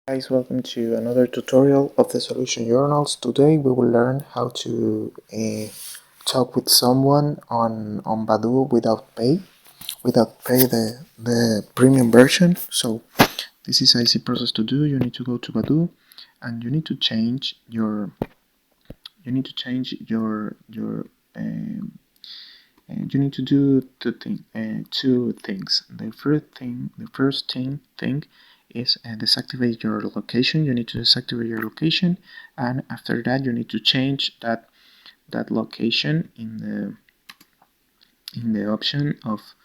Guys, welcome to another tutorial of the solution journals. Today we will learn how to talk with someone on Badoo without pay the premium version. So this is an easy process to do. You need to go to Badoo and you need to change your you need to do two things. The first thing is deactivate your location. You need to deactivate your location, and after that, you need to change that location in the option of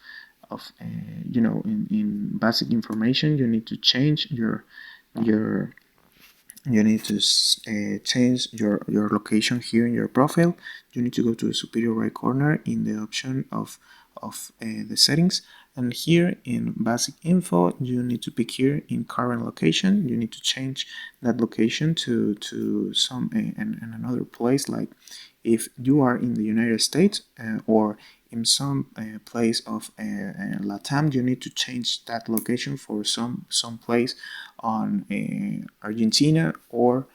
in basic information. You need to change your you need to change your location here in your profile. You need to go to the superior right corner in the option of the settings, and here in basic info you need to pick here in current location. You need to change that location to some and another place, like if you are in the United States or in some place of Latam, you need to change that location for some place on Argentina or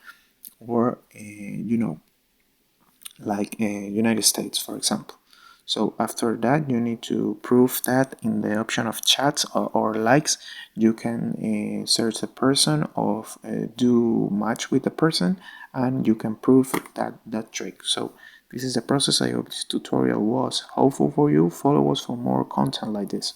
like United States, for example. So after that, you need to prove that in the option of chats or likes. You can search the person or do match with the person, and you can prove that trick. So this is the process. I hope this tutorial was helpful for you. Follow us for more content like this.